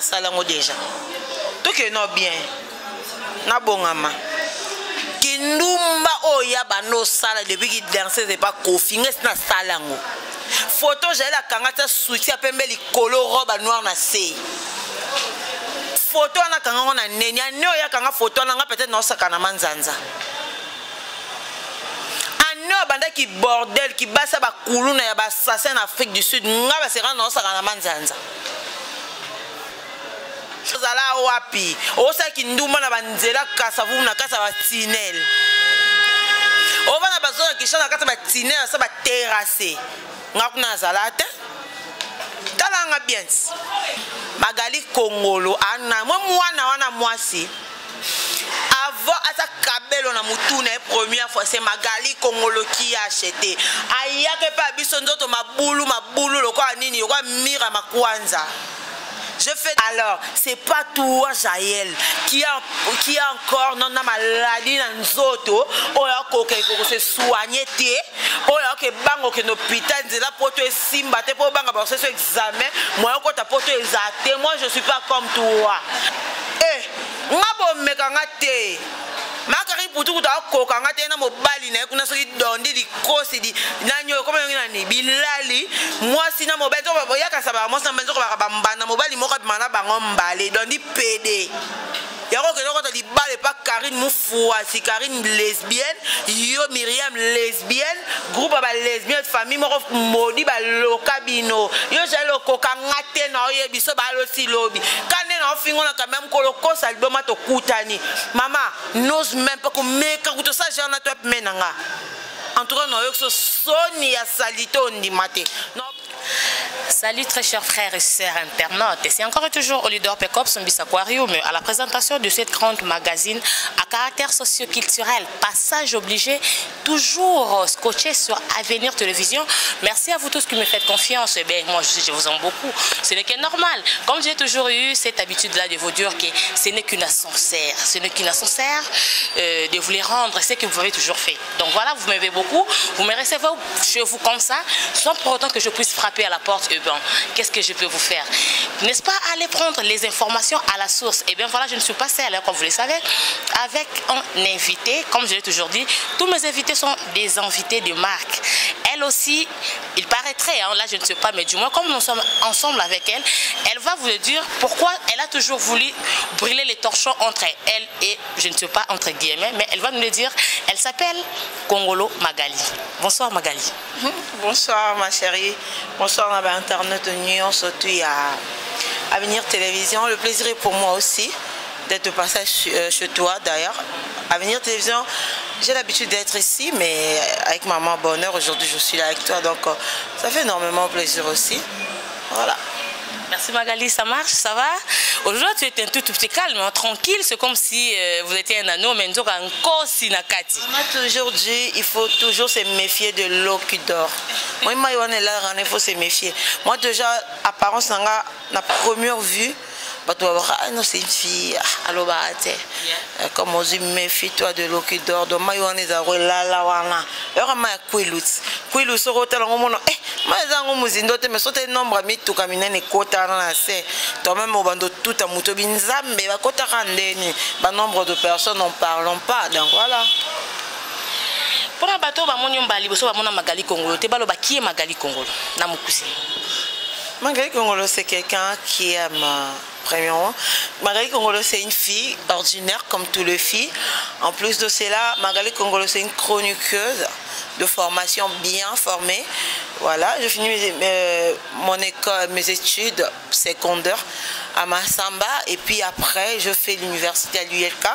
salango déjà to que no bien na bongama kindumba oya bano sala depuis qu'il danser c'est pas kofinga na salango photo j'ai la kangata soutien pembe likolo robe noire na se photo na kanga na neni anyo ya kanga photo na nga peut-être no sakana manzanza anyo banda ki bordel ki basa ba kuluna ya ba assassin en Afrique du Sud nga ba sera no sakana manzanza zala wapi osa ki nduma na banzela kasa vu na kasa ba tinel on va na bazona ki chana kasa ba tinel sa ba terrasser nga kuna zalate talanga bien Magali Kongolo ana mwana wana mwasi avant asa kabelo na mutune première fois c'est Magali Kongolo qui a acheté ayake pa biso ndoto mabulu lokwa nini lokwa mira makwanza. Je fais alors, c'est pas toi Jaël qui a encore non maladie dans zoto, ou ya ko se soigner té, ou ya ke bango ke l'hôpital de la poto simba te pour banga pour ce examen, moi ko ta poto exaté, moi je suis pas comme toi. Eh, ngabo mekanga té. Makari putu kuta kokanga te na mobali na kuna so dondi di kosi di nanyo comme nani bilali moi sina mobali to ya ka saba moi sambenzo ko ba mbana mobali moko bimana bango mbale dondi PD yako ke loko to di bale pa Karine Moufoua si Karine lesbienne yo Myriam lesbienne groupe ba lesbienne famille moko modi ba lokabino yo jalo kokanga te na ye biso ba lo si lobi kane na fingo na quand même ko loko sa album to kutani mama n'ose même pas comme meka kuto ça genre na top menanga en tout cas non yo so soni ya salito ndi mate non. Salut très chers frères et sœurs internautes, c'est encore et toujours Olidor Pekops Mbis Aquarium à la présentation de cette grande magazine à caractère socio-culturel, passage obligé, toujours scotché sur Avenir Télévision. Merci à vous tous qui me faites confiance, moi je vous aime beaucoup, ce n'est que normal, comme j'ai toujours eu cette habitude-là de vous dire que ce n'est qu'une ascenseur, de vous les rendre ce que vous avez toujours fait. Donc voilà, vous m'aimez beaucoup, vous me recevez chez vous comme ça, sans pour autant que je puisse frapper à la porte. Et bien, qu'est-ce que je peux vous faire? N'est-ce pas aller prendre les informations à la source? Et bien voilà, je ne suis pas seule, comme vous le savez, avec un invité, comme je l'ai toujours dit, tous mes invités sont des invités de marque. Elle aussi, il paraîtrait, hein, là je ne sais pas, mais du moins comme nous sommes ensemble avec elle, elle va vous le dire pourquoi elle a toujours voulu brûler les torchons entre elle et, je ne sais pas, entre guillemets, mais elle va nous le dire. Elle s'appelle Kongolo Magali. Bonsoir Magali. Bonsoir ma chérie, bonsoir à l'internet de Nyon, surtout à Avenir Télévision. Le plaisir est pour moi aussi d'être passé chez toi d'ailleurs. Avenir Télévision, j'ai l'habitude d'être ici, mais avec maman bonheur, aujourd'hui je suis là avec toi, donc ça fait énormément plaisir aussi. Voilà. Merci Magali, ça marche, ça va? Aujourd'hui tu étais un tout petit calme, tranquille, c'est comme si vous étiez un anneau, mais nous encore si nakati. On a toujours dit, il faut toujours se méfier de l'eau qui dort. Moi, il faut se méfier. Moi déjà, apparence, la première vue, non, c'est une fille, alors comme on dit, méfie-toi de l'eau qui dort. Donc, moi, on est là, mais sauter nombre mi tout caminer kota na se toi même au bando tout à muto binzambe ba kota kandeni ba nombre de personnes n'en parlons pas, donc voilà. Pour un bateau ba moni mbali boso ba mona Magali Kongolo te balo ba qui est Magali Kongolo na mukusi. Magali Kongolo c'est quelqu'un qui aime premièrement. Magali Kongolo c'est une fille ordinaire comme toutes les filles. En plus de cela, Magali Kongolo c'est une chroniqueuse de formation bien formée. Voilà, je finis mon école, mes études secondaires à Massamba et puis après je fais l'université à l'ULK,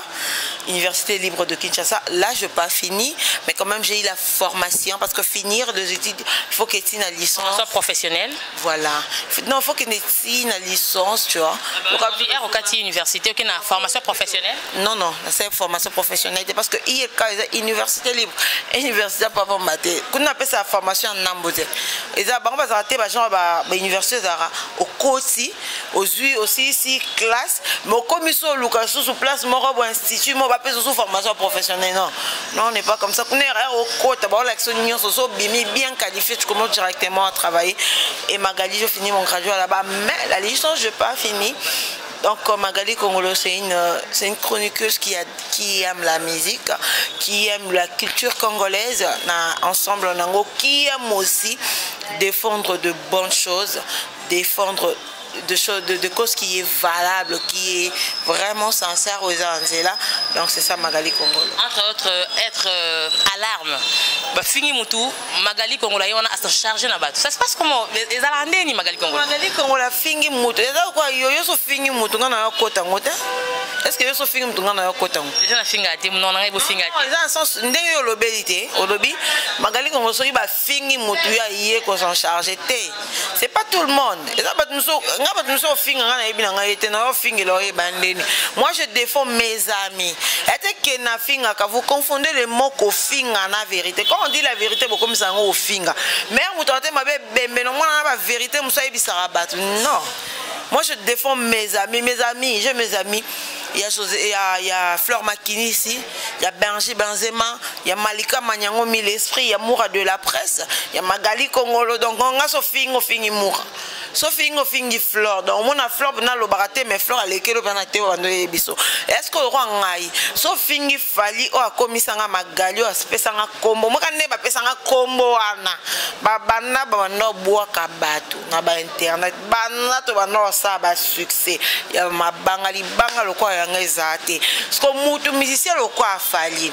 Université libre de Kinshasa. Là je n'ai pas fini, mais quand même j'ai eu la formation parce que finir les études, il faut qu'il y ait une licence. Formation professionnelle. Voilà. Non, il faut qu'il y ait une licence, tu vois. Au université, une formation professionnelle? Non, non, c'est une formation professionnelle parce que l'ULK est université libre. Université pas pour mater. Qu'on appelle ça formation en Namboze. Et ça, par exemple, l'université au Kosi, aux aussi ici classe, mais comme ils sont sous place, mon institut, mon papier sous formation professionnelle. Non, non, on n'est pas comme ça. On est au côté, l'action bien qualifié, tu commences directement à travailler. Et Magali, je finis mon graduat là-bas, mais la licence, je n'ai pas fini. Donc Magali Kongolo, c'est une chroniqueuse qui aime la musique, qui aime la culture congolaise, ensemble qui aime aussi défendre de bonnes choses, défendre de causes qui est valable, qui est vraiment sincère aux Anzela. Donc c'est ça Magali Kongolo. Entre autres, être alarme. Fini Moutou, Magali Kongolo, on a à se charger là-bas. Ça se passe comment? Les Alandais ni Magali Kongolo? Magali Kongolo, Fini Moutou. Yo Fini Moutou, on a un côté. Est-ce que yo Fini Moutou, on a un côté? Déjà la finga, non, on a un finga. Dans le sens, n'ayez l'obélité, au lobby, Magali Kongolo, il va Fini Moutou, il y a qu'on s'en charge. C'est pas tout le monde. Moi je défends mes amis. Vous confondez les mots qu'au finga na vérité. Quand on dit la vérité, vous comme ça au finga. Mais vous tentez ma vérité, non. Moi je défends mes amis. J'ai mes amis. Il y a Fleur Makini ici, il y a Benji Benzema, il y a Malika Manyango Mille Esprit, il y a Moura de la presse, il y a Magali Kongolo. Donc on a Sophie Moura. Sophie Fleur. Donc on a Fleur pendant le baraté, mais Fleur a l'équilibre pendant le biso. Est-ce que le roi Ngaï, Sophie Fali, ou a commis ça Magali, ou a fait ça combo. Moi quand on a fait ça combo, Babana, Babana, bois kabatu, Naba internet, Bana, Tobano, ça va succès. Il y a ma bangali, bangal, quoi. Ce que les musiciens le quoi fallu.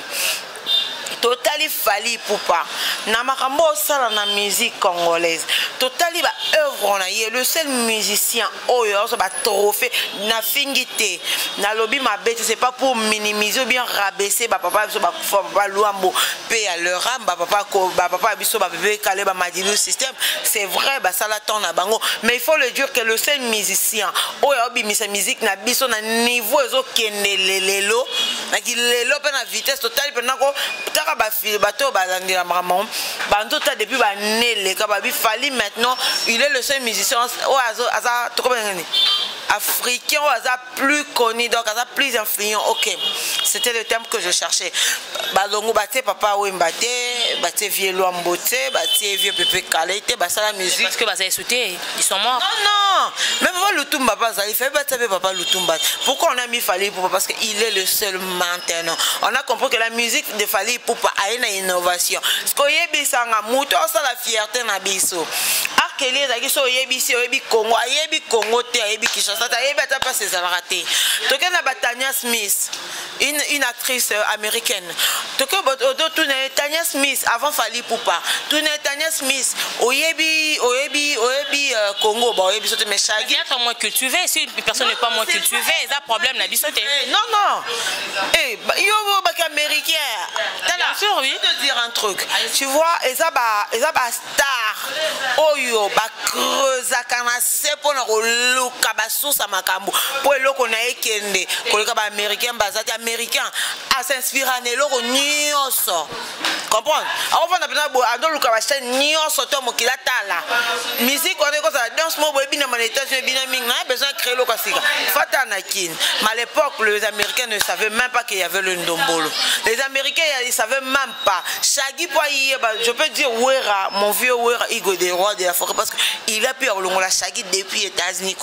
Totali fali poupa na makambo sala na musique congolaise totali ba œuvre na ye le seul musicien oyo so ba trophée na fingité na lobby ma bête c'est pas pour minimiser ou bien rabaisser ba papa so ba papa luambo pe à leur âme ba papa biso ba bébé calé ba madilu système c'est vrai ba sala ton na bango mais il faut le dire que le seul musicien oyo obimisa musique na biso na niveau ezo kenelelelo na ki lelo pe na vitesse totali pe nako bateau depuis Fali maintenant il est le seul musicien africain plus connu donc plus influent. Ok, c'était le terme que je cherchais. Balongo baté papa Wembate baté vieux Luambote baté vieux Pépé Kalete ça la musique parce que vous avez sauté ils sont morts. Non même papa Lutumba il fait battre papa Lutumba. Pourquoi on a mis Fali Poupa? Parce qu'il est le seul maintenant. On a compris que la musique de Fali Poupa a une innovation. Ce qu'on y a bisanga muto ça la fierté na biso. Arkeli ezaki oyebisi oyebi Congo ayebi Congo te ayebi Kinshasa ayebi ata pas ses raté. Toke na Tanya Smith une actrice américaine. Toke odo Tanya Smith avant Fali Poupa. Tanya Smith oyebi Congo ba oyebi sote mais Shaggy être moins cultivé si une personne n'est pas moins cultivée il y a problème na biso te. Non yo ba américain. Bien sûr oui. Je vais te dire un truc. Tu vois ezaba star oyo ba creusa kana se pona ko luka ba susa makambo po eloko na ekende ko luka ba américain bazati américain a s'inspirer na eloko nyonso comprendre avant na pena bo ando luka ba chaîne nyonso to mokila tala musique on est comme ça danse mo boyebi na monétisation bina mingi na besoin créer loko sika fata na kin mais à l'époque les américains ne savaient même pas qu'il y avait le ndombolo. Les américains ils savaient même pas Shaggy je peux dire Wera mon vieux Wera Igo des rois de la forêt parce qu'il a pu avoir la Shaggy depuis les États-Unis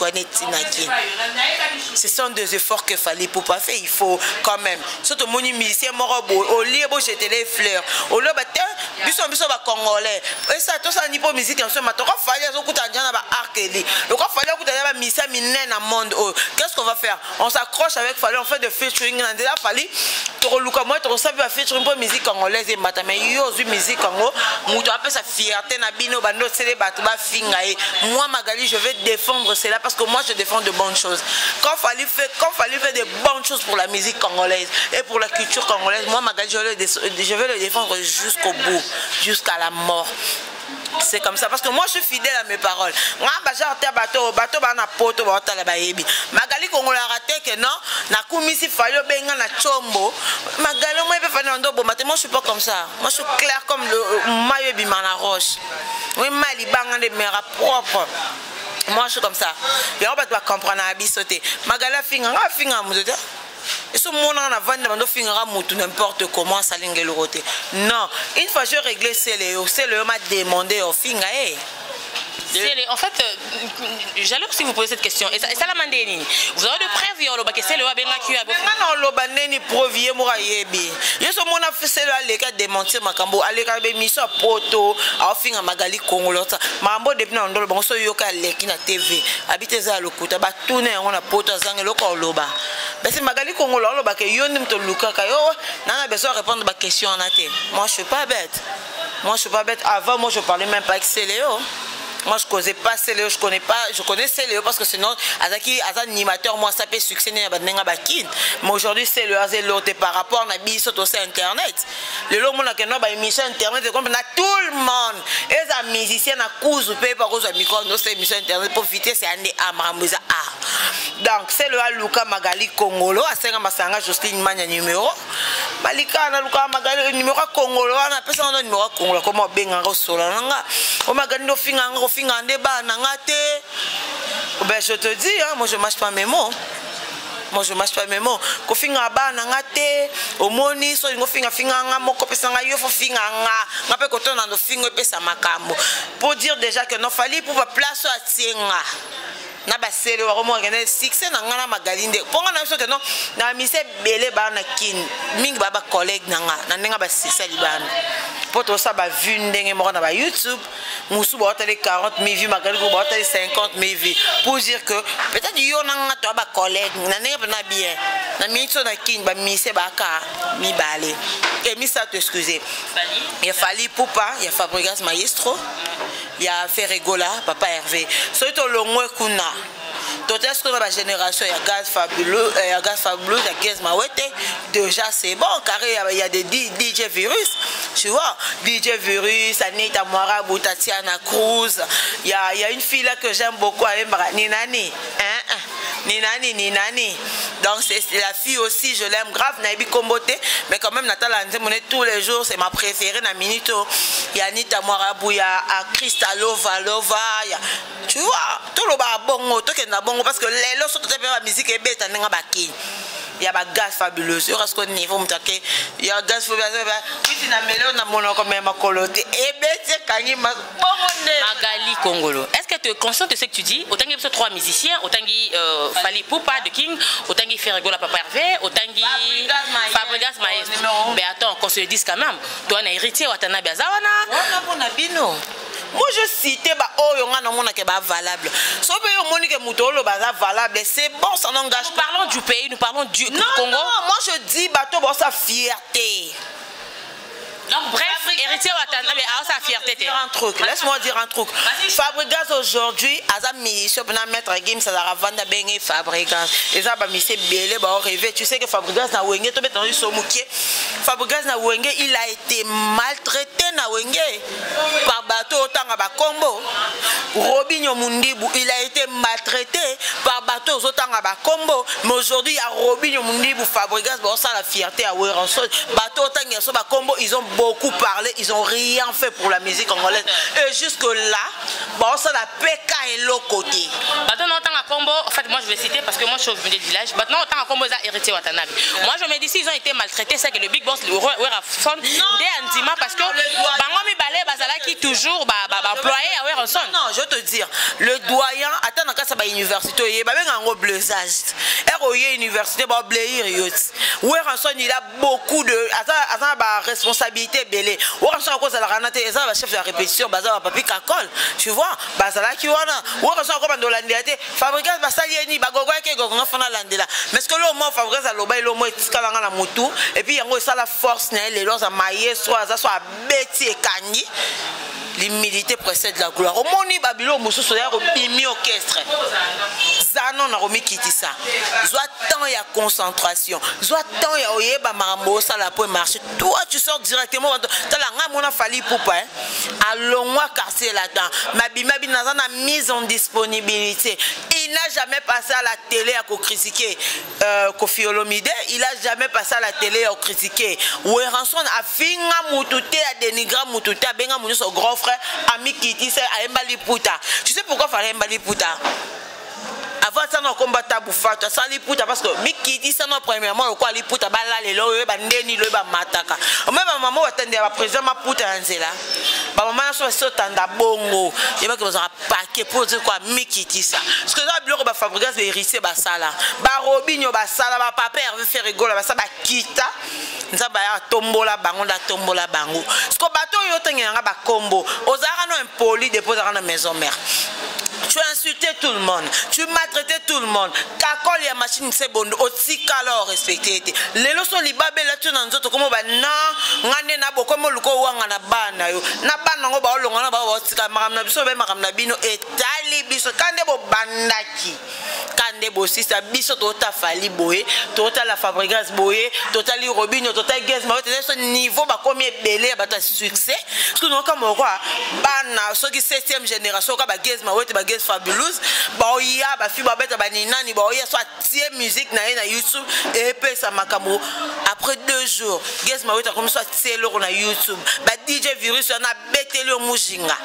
ce sont des efforts qu'il fallait pour pas faire il faut quand même surtout mon musicien morobo au lieu de jeter les fleurs au lieu de biso ba congolais et ça tout ça niveau musique en ce matin il fallait écouter Diana ba Arkeli il fallait écouter ba misa minen na monde qu'est-ce qu'on va faire on s'accroche avec fallait on fait de featuring dans la fallait to luka moi to savoir featuring pour musique congolaise et mata mais yo musique congo muto appelle sa fierté na bino bando sele batu ba finga moi Magali je vais défendre cela parce que moi je défends de bonnes choses quand fallait faire de bonnes choses pour la musique congolaise et pour la culture congolaise moi Magali je vais le défendre jusqu'au bout jusqu'à la mort. C'est comme ça parce que moi je suis fidèle à mes paroles. Moi bateau bana poto ba tala ba yebi. Magali Kongola raté que non, na kumisi fallo benga na chombo. Magali moi peut faire ndo bon matin moi je suis pas comme ça. Moi je suis clair comme le maillot bima na roche. Oui mali banga de mera propre. Moi je suis comme ça. Et on va comprendre à bisoter. Magali finga mudoda. Et ce monde en avant de finira moutou n'importe comment ça lingue le roté. Non, une fois je réglé c'est le m'a demandé au finga En fait, j'allais aussi vous poser cette question. Et ça la mandéni. Vous avez de oloba ke c'est le wa benga ki abo nga na loba neni provier mora yebi yeso mona fese la leka démentir makambo aleka be miso poto afinga magali kongolo ta mambo depuis na ndolo bango so yoka leki na TV habite za lokuta ba tourner yango na poto zange loko loba basi magali kongolo loba ke yo ndim to lukaka yo nana besoin répondre ba question en até moi je suis pas bête avant moi je parlais même pas avec Céléo. Moi je causais pas Céléo, je connais Céléo parce que sinon Azaki animateur moi ça peut succès n'est pas bakin. Mais aujourd'hui c'est le l'autre par rapport à biso sur internet. Le long mon a que non ba émission internet comme na tout le monde. Et les musiciens na cause paye par cause micro no c'est émission internet pour profiter c'est ande amramuza donc c'est le Luka Magali Congolo à Senga Masanga Jocelyne Mania numéro Malika na Luka Magali numéro Congolo na personne no numéro Congolo comment benga rosola nga o Magali no finga nde ba na ngate ben je te dis hein, moi je mâche pas mes mots. Ko finga ba na ngate o moni so ngo finga nga moko pesa nga yo fo finga nga pe ko to na ndo fingo pesa makambo pour dire déjà que non fallait pour place à tienga na ba sele wa mo ngene succès na ngana magalinde ponga na so que non na mise belé ba na kin mingi ba collègue na nga na ndenga ba sisa libana poto sa ba vu ndenge mo na ba YouTube musu ba tele 40 000 vues magali ko ba tele 50 000 vues pour dire que peut-être yo na nga to ba collègue na ndenga na bien na mi so na kin ba mise ba ka mi balé et mi ça te excuser il fallait Poupa il y a Fabregas Maestro il y a Ferregola Papa Hervé so to longwe kuna tout est-ce que la génération il y a Gaz Fabuleux il y a Gaz Mawete déjà c'est bon car il y a des DJ Virus tu vois DJ Virus Anita Moirabou Tatiana Cruz il y a une fille là que j'aime beaucoup Ninani Ninani donc c'est la fille aussi je l'aime grave Naibi Kombote mais quand même Nathalie Anzemone tous les jours c'est ma préférée na minito il y a Anita Moirabou il y a Kristalova tu vois tout le bas bongo tout que na bongo parce que les lots sont tout à fait la musique et bête n'enga baki il y a ba Gaz Fabuleuse il reste au niveau mutake il y a Gaz Fabuleuse tu na melo na mono comme ma colote et bête kangi ma Magali Congolo est-ce que tu es conscient de ce que tu dis autant qu'il y a 3 musiciens autant qu'il Fally Poupa de King autant qu'il Ferregola Papa Hervé autant qu'il Fabregas Maestro mais attends qu'on se le dise quand même toi on a héritier watana biazawana on a bino. Moi je citais bah oh yonga na mona ke ba valable. So be yo moni ke mutolo ba valable, c'est bon ça n'engage pas. Nous parlons du pays, nous parlons du Congo. Non, moi je dis bateau bon sa fierté. Donc bref, héritier watana mais sa fierté. Laisse-moi dire un truc. Fabregas aujourd'hui, Azam mission pour mettre game ça la vendre bengue Fabregas. Et ça ba mise belé ba rêver. Tu sais que Fabregas na wenge to beton so mukie. Fabregas na wenge, il a été maltraité na wenge par bateau autant ba combo. Robinho Mundibu, il a été maltraité par bateau autant ba combo. Mais aujourd'hui, il y a Robinho Mundibu Fabregas, bon ça la fierté à Weranson. Bateau autant il y a ba combo, ils ont beaucoup parlé, ils ont rien fait pour la musique congolaise. Et jusque là, bon ça la PK est l'autre côté. Maintenant autant à combo, en fait moi je vais citer parce que moi je suis du village. Maintenant autant à combo ça hérité Watanabe. Moi je me dis s'ils ont été maltraités, c'est que le Big Boss le Weranson dès Andima parce que Bangomi Balé Bazala qui toujours employé à Weranson. Non, je te dire, le doyen attends dans ça ba université, il ba benga blessage. ROY université ba blair yot. Weranson il a beaucoup de ba responsabilité belé. Weranson à cause de la ranate, il a chef de la répétition, bazala papi kakol. Tu vois, bazala qui wana. Weranson comme dans l'andiate, Fabregas basali ni bagogo ke gogo fana landela. Mais ce que le mot Fabregas aloba il mo tskalanga na mutu et puis yango ça la force na les lois à maestro ça soit beti et kanyi. L'humilité précède la gloire. Au moni Babylone mususu ya bimi orchestre. Zano na romi kitisa. Soit temps ya concentration. Soit temps ya oyeba marambo ça la pour marcher. Toi tu sors directement dans la ngamona Fally Poupa hein. Allons-moi casser là-dedans. Mabimabi na na mise en disponibilité. Il n'a jamais passé à la télé à critiquer Koffi Olomide, il a jamais passé à la télé à critiquer. Weranson a finga mutute à dénigrer mutute à benga munu son grand frère ami Kiti c'est à Mbali Pouta. Tu sais pourquoi fallait Mbali Pouta? Avant ça on combat Taboufa, ça li Pouta parce que Mikiti ça non premièrement quoi li Pouta ba la le lo ba ndeni lo ba mataka. Même maman attendait à président ma Pouta nzela. ba maman so so tanda bongo et ba que vous aura paquet pour dire quoi mikitisa parce que là biloko ba fabriquer be hérissé ba sala ba robinyo ba sala ba papa veut faire rigoler ba ça ba kita nzaba ya tombola bango da tombola bango parce que bato yo tenganga ba kombo ozara no impoli dépose dans la maison mère. Tu as insulté tout le monde, tu maltraitais tout le monde. Kakol ya machine c'est bon, aussi alors respecté. Les leçons libabe là tu n'en autres comme bah non, ngane na boko mo luko wanga na bana yo. Na bana ngo ba olonga na ba otika maram na biso be maram na bino etali biso kande bo bandaki. Kande bo sisa biso tota fali boye, tota la fabriquance boye, tota li robinho, tota gaz ma ce niveau ba combien belé ba ta succès. Parce que non comme quoi bana ceux qui 7e génération ka ba gaz ma ba gaz fabuleuse ba oya ba fi ba beta ba ninani ba oya soit tie musique na YouTube et puis ça makamo après 2 jours gaz ma comme soit tie le na YouTube ba DJ Virus on a bêté le mujinga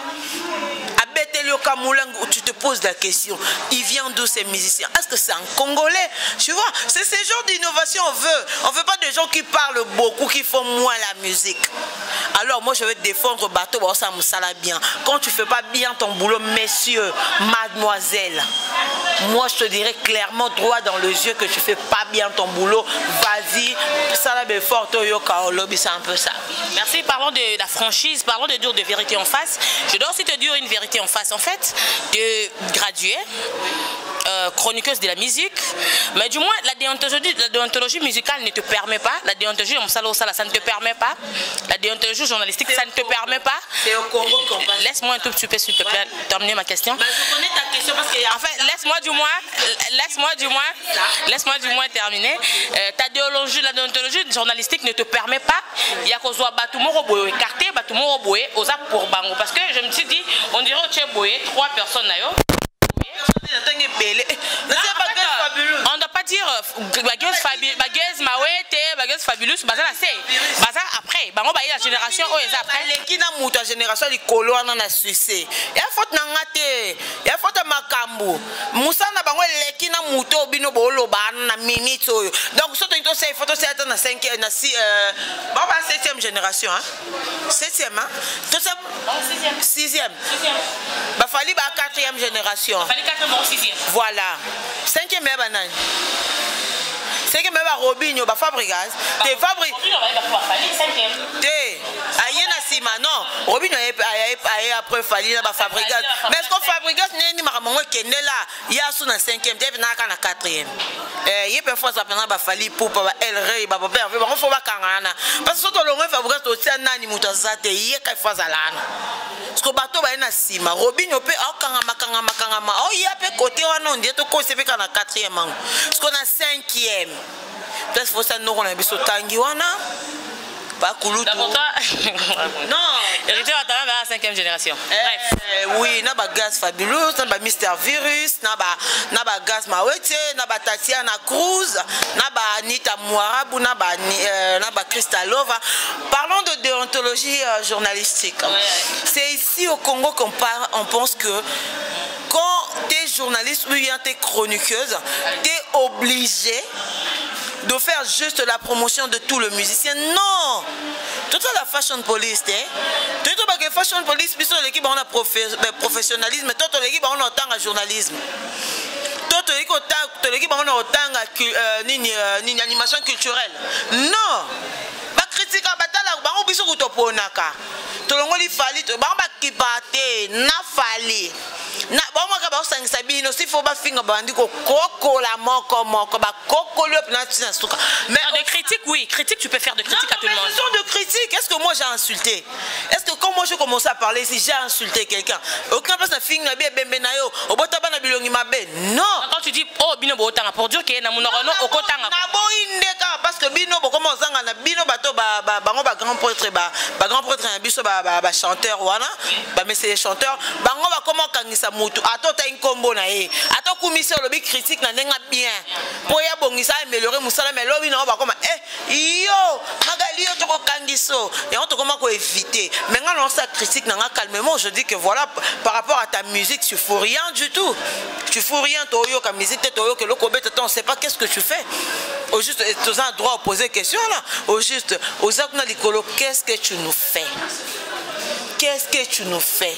où tu te poses la question, il vient d'où ces musiciens? Est-ce que c'est un Congolais? Tu vois, c'est ce genre d'innovation on veut. On veut pas de gens qui parlent beaucoup, qui font moins la musique. Alors moi je vais défendre bateau, ça me sala bien. Quand tu fais pas bien ton boulot, messieurs, mademoiselle, moi je te dirais clairement droit dans les yeux que tu fais pas bien ton boulot. Vas-y, ça la fort lobby, c'est un peu ça. Merci, parlons de la franchise, parlons de dire de vérité en face. Je dois aussi te dire une vérité en face. En fait, de graduée, chroniqueuse de la musique, mais du moins la déontologie musicale ne te permet pas, la déontologie ça ne te permet pas, la déontologie journalistique ça ne te permet pas. C'est au Congo qu'on passe. Laisse-moi un tout petit peu s'il te plaît terminer ma question. Mais je connais ta question parce que en fait laisse-moi du moins terminer. Ta déontologie, la déontologie journalistique ne te permet pas. Il y a qu'on soit batumoro boye écarté, batumoro boye aux pour bango parce que je me suis dit on dirait au boye 3 personnes là. On ne doit pas dire bagueuse mawete, bagueuse fabuleuse, baza la c'est. Baza après, bango ba la génération o eza après. Les na muta génération li kolo na succès. Ya faute na ngate, ya faute makambu. Musa na bango leki na muto bino bolo ba na minute oyo. Donc soto into say photo c'est na 5e na 6 ba 7e génération hein. 7e hein. Tout ça 6e. Ba fali ba 4e génération. Voilà. 5e banane. 5e Robinho ba Fabregas. Te Fabri. Te ayena sima non. Robinho après Fali na ba Fabregas. Mais est-ce que Fabregas ni makamongo kende là, ya sous na 5e, te na ka na 4e. Il peut fois ça pendant ba Fali pour ba El Rey ba ba père, ba faut ba kangana. Parce que soto longo Fabregas to tia nani mutazate ye ka fois alana. Parce que bato ba na sima, Robinho pe akanga makanga. Oh ya pe côté wana on dit to ko se pe kana 4e mango. Parce qu'on a 5e. Peut-être faut ça nous on a biso tangi wana. Pas Kouloutou. Non. Héritier va à la 5e génération. Oui, na ba gaz fabuleux, na ba Mr Virus, na ba gaz Mawete, na ba Tatiana Cruz, na ba Anita Mwarabu, na ba Kristalova. Parlons de déontologie journalistique. Ouais. C'est ici au Congo qu'on pense que quand tu es journaliste ou bien tu es chroniqueuse, tu es obligé de faire juste la promotion de tout le musicien. Non! Tout ça la fashion police, tout ça la fashion police, puis l'équipe on a professionnalisme, tout l'équipe on a autant de journalisme. Tout l'équipe on a autant de animation culturelle. Non! Ba critique à batala, ba on biso kutoponaka. Tolongoli fali, ba ba kibate, na fali. Na ba mo ka ba sangisa bino si faut ba finga bandi ko koko la moko ba koko le na tina suka. Mais de critique oui, critique tu peux faire de critique à tout le monde. De critique, est-ce que moi j'ai insulté? Est-ce que quand moi je commence à parler si j'ai insulté quelqu'un? Aucun place na finga bien bembe na yo, obota ba na bilongi mabe. Non. Quand tu dis oh bino botanga pour dire que na monorono okotanga. Na bo indeka parce que bino bo comment zanga na bino bato ba grand prêtre grand prêtre na biso ba chanteur wana, ba message chanteur, bango ba comment kangisa mutu atota inkombo na ye ato kumisa lobi critique na ndenga bien po ya bongisa améliorer musala mais lobi na ba comme yo magali yo toko kangiso et on te comment ko éviter mais quand on sa critique na calmement je dis que voilà par rapport à ta musique tu fous rien du tout, tu fous rien toyo ka musique toyo que le kobete on sait pas qu'est-ce que tu fais au juste tu as un droit à poser question là au juste aux akuna likolo qu'est-ce que tu nous fais. qu'est-ce que tu nous fais?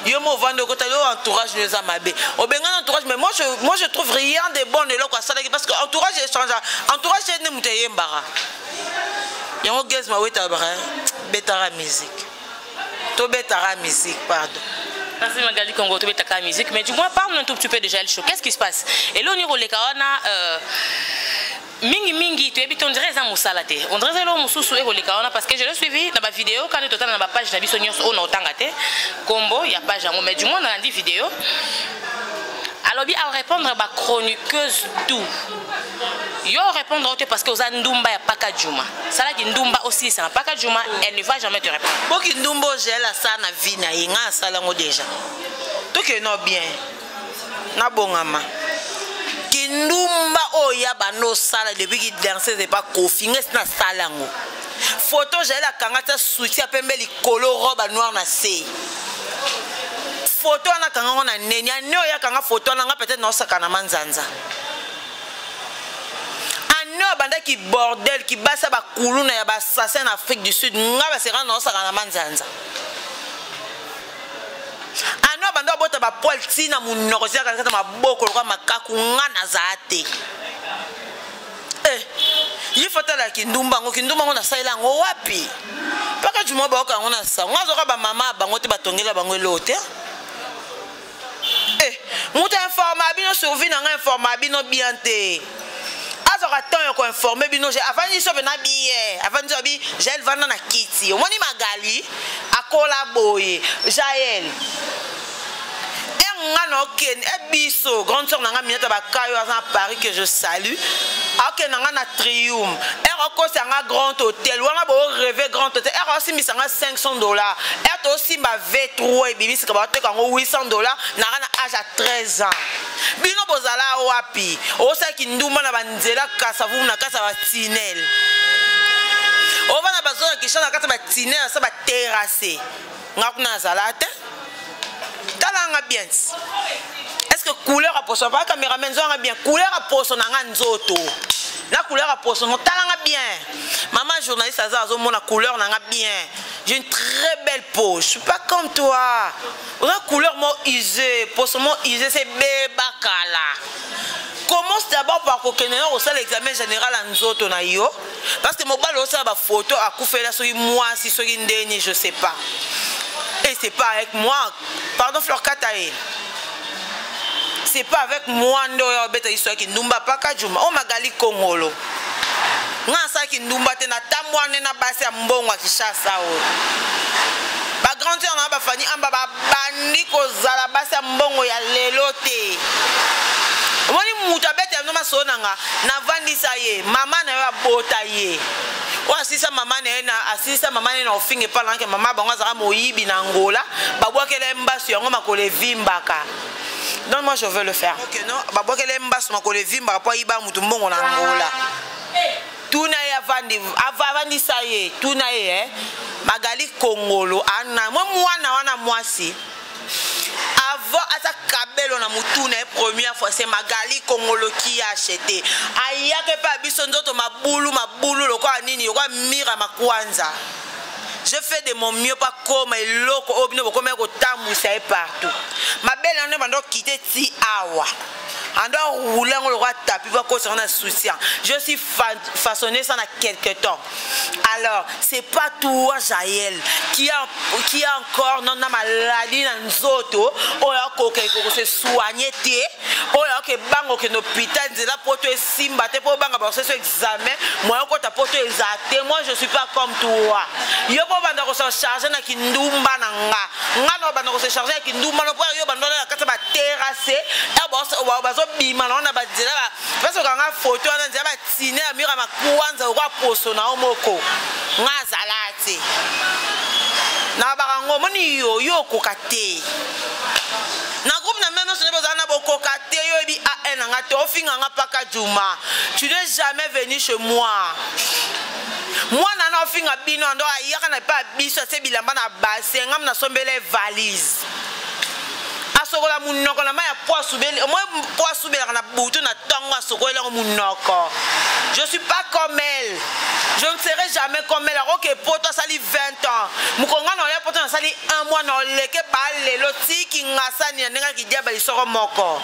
Yo mo vendre côté entourage les amabé. Au benga entourage mais moi je trouve rien de bon de l'autre parce que entourage change. Entourage ne muteye mbara. Yango gaz ma weta bara betara musique. To betara musique pardon. Merci Magali Congo, tu es ta musique, mais du moins parle un tout petit peu de Jaël Show. Qu'est-ce qui se passe? Et là, on mingi, tu habites, on dirait ça moussalate. On dirait ça moussou et rolekaona parce que je l'ai suivi dans ma vidéo quand tu es dans ma page d'habits on a autant gâté. Combo, il n'y a pas jamais, mais du moins dans la vidéo. Alors, à répondre à ma chroniqueuse tout. Yo répondre parce que aux Ndumba ya Paka Juma. Ça là qui Ndumba aussi c'est un Paka Juma, elle ne va jamais te répondre. Pour que Ndumba gèle ça na vie na inga ça là déjà. Tout que non bien. Na bongama. Ki Ndumba oya bano sala depuis qu'il dansait c'est pas kofi nges na sala ngo. Photo gèle la kangata soutien pembe likolo robe noire na sei. Photo na kanga na nenya ne oya kanga photo na nga peut-être na saka na manzanza. Non, banda qui bordel, qui basa ba kuluna ya ba assassin en Afrique du Sud, nga ba sera non sa kana manzanza. Ano banda bota ba poil tina munorosia kana kata maboko kwa makaku nga na zaate. Yi fatala kindumba ngo na saila ngo wapi? Paka juma ba ka ngo na sa. Nga zoka ba mama bango te batongela bango elote. Muta informa bino survie na nga informa bino bien te. Attends, on informé bino avant ni so bena billet avant ni so bi Jaël vanda na kiti omoni Magali akola boye Jaël ngano ken ebiso grande sœur nanga minata bakayo à Paris que je salue ok nanga na Triumph eroko sanga grand hôtel wana bo rêver grand hôtel aussi misanga $500 to aussi ma V3 bibi sika ba te kango $800 nanga na âge à 13 ans bino bozala wapi osa kinduma na banzela kasa vu na kasa ba tinel ova na bazona kishana kasa ba tinel sa ba terrasser ngakuna zalate talanga bien. Est-ce que couleur à poisson pas caméraman zona bien couleur à poisson nanga nzoto la couleur à poisson talanga bien maman journaliste azazo mona couleur nanga bien j'ai une très belle peau je suis pas comme toi on a couleur mo usée poisson mo usée c'est bebakala. Commence d'abord par kokenena au sein l'examen général en nzoto na yo parce que mobile aussi a ba photo a koufela soki moi si soki ndeni je sais pas. Et c'est pas avec moi. Pardon Fleur Katae. C'est pas avec moi ndo ya beta histoire ki ndumba Paka Juma. O Magali Kongolo. Nga sa ki ndumba te na tamwane na basi ya mbongo Kishasa o. Ba grande sœur na ba fani amba ba bandi ko zala basi ya mbongo ya lelo te. Omoni muta beta no masona nga na vandisa ye. Mama na yo bota ye. Assisa maman na ofinge pala que maman bango zaka moyibi na Angola babwakele mbasu yango makole vimbaka. Non moi je veux le faire. OK non babwakele mbasu makole vimbaka po iba mutu mbongo na Angola. Tuna ya avandi sa ye tuna ye Magali Kongolo ana mwana wana mwasi. Avant à sa cabelle on a moutoune première fois c'est Magali Kongolo qui a acheté aya que pas biso ndoto mabulu lokwa nini yokwa mira makwanza je fais de mon mieux pas comme eloko obino comme ko tamusa partout ma belle on est bando quitter ti awa ando rouler on le roi tapis va cause on a souci je suis façonné ça na quelque temps alors c'est pas toi Jaël qui a encore non na maladie na nzoto o ya ko se soigner té o ya ke bango ke hôpital de la poto simba te po banga ba ce examen moi ko ta poto exacté moi je suis pas comme toi yo po banda ko se charger na kindumba na nga no banda ko se charger na kindumba no po yo banda na kata ba terrasser e ba bima na ba dira parce que nga photo na nzaba tine amira makwanza kwa poso na omoko nga zalati na barango moni yo kokate na groupe na même ce besoin na bokokate yo bi a en nga to finga nga Paka Juma tu n'es jamais venu chez moi moi na finga bino ndo ayaka na pa biso se bilamba na base ngam na sombele valise asokola munoko na maya poisubeli moi poisubela na butu na tonga sokola munoko je suis pas comme elle Je ne serai jamais comme elle. Ok, pour toi, ça lit 20 ans. Moukonga n'a rien pour toi, ça lit 1 mois. Non, les que balé, l'autre qui n'a ça, ni n'a qui diable, il sera moko.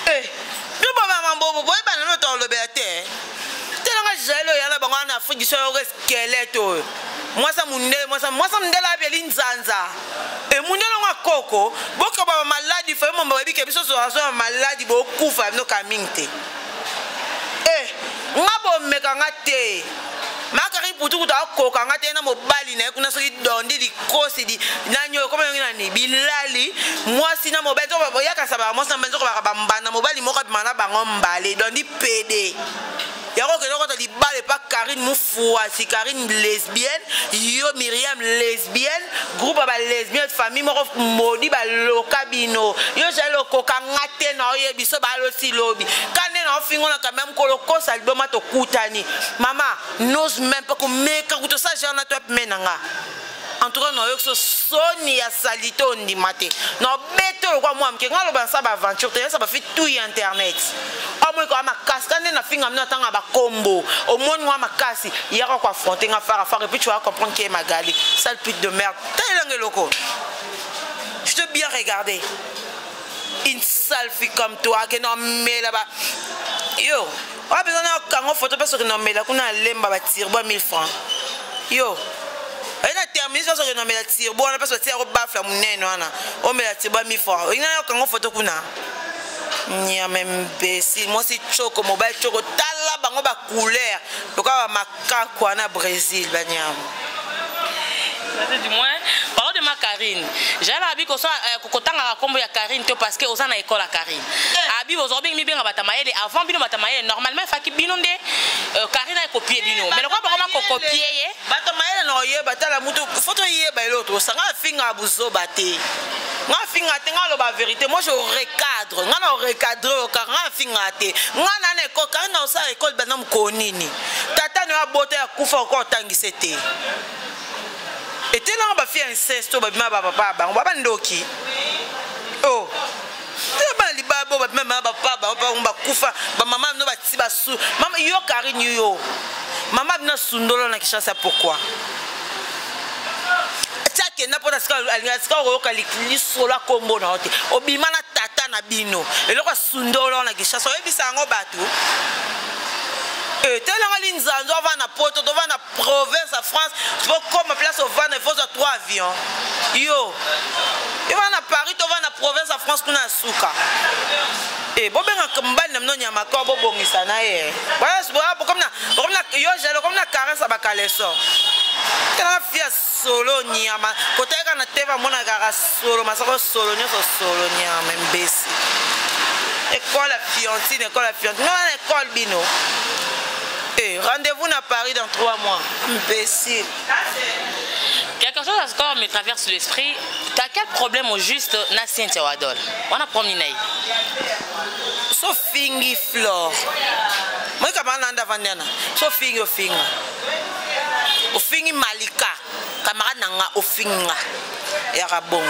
Eh, nous pas maman bobo, boy, pas nous dans le béaté. Tellement que j'ai le yana bango en Afrique, il sera squelette. Moi ça munde, moi ça munde la belle nzanza. Et munde la koko, beaucoup de maladies, fait mon baby qui est sur la maladie, beaucoup de femmes no kaminte. Eh, ngabo mekangate. Makari pour tout à coca, ngate na mobali na kuna sori dondi di kosi di nanyo comme ngani bilali. Moi si na mobali to ya ka saba moi ça benzo ko ba mbana mobali moko bimana bango mbale dondi PD. Yako que quand tu balles pas Karine Moufoua, si Karine lesbienne, yo Myriam lesbienne, groupe à lesbienne, famille moro maudit ba lokabino. Yo j'ai le coca ngate na yo biso ba lo si lobby. Quand on finit on a quand même koloko album to kutani. Maman, n'ose même pas que meka kuto ça j'ai na toi menanga. En tout cas, nous sommes Sony à Salito ndi maté. Nous beto quoi moi m'ke ngalo ba ça ba aventure, ça va faire tout internet. Au moins quand ma casse quand na finga na tanga ba combo. Au moins moi ma casse, il y a quoi affronter nga faire et puis tu vas comprendre qui est Magali. Sale pute de merde. T'es loco. Je te bien regarder. Une sale fille comme toi qui non mais là-bas. Yo, on a besoin d'un photo parce que non mais là qu'on a lemba ba tire 1000 francs. Yo. Elle a terminé parce que non mais la tire bon on a pas sorti au baf la munene wana on met la tire 1000 francs il y a quand photo kuna ni a même imbécile moi c'est choco mobile choco tala bango ba couleur donc ba makako na Brésil banyam du moins parole de ma Karine j'ai l'habitude que ça kokotanga kombo ya Karine to parce que osa na école à Karine abi aujourd'hui mi benga batamaele avant bino batamaele normalement faki bino nde Karine a copié bino mais pourquoi comment copier batamaele no ye batala mutu photo ye ba l'autre sanga finga buzo baté nga finga te nga lo ba vérité moi je recadre nga na recadrer au car nga finga te nga na école quand na osa école banam konini tata no abote ya kufa encore tangise te. Et tu là on va faire inceste ba bima ba papa ba on va ndoki oh tu ba li ba bo ba bima ba papa ba on ba kufa ba maman no ba ti ba su maman yo Karine yo maman bina sundolo na Kinshasa pourquoi tchake na pota ska alingaka ko kalikili sola kombo na hote obima na tata na bino eloko sundolo na Kinshasa oyebisa ngo bato. Et tel que l'Inzanzo va na Porto, va na province à France, tu vas comme place au van, il faut 3 avions. Yo, il va na Paris, tu vas na province à France, tu na Souka. Et bon ben comme ban nam no nyama ko bo bongisa na ye. Voilà comme na yo j'ai comme na caresse à bakaleso. Kana fia solo nyama. Côté kana teva mona gara solo, masako solo nyoso solo nyama mbesi. École la fiancine, non école bino. Et rendez-vous à Paris dans 3 mois. Imbécile. Quelque chose à ce qu'on me traverse l'esprit. T'as quel problème au juste Nassien Tiawadol? On a promis Naï. So fingi flore. Moi quand on a vendu so fingi o fingi. O fingi Malika. Camarade nanga o finga. Ya rabon.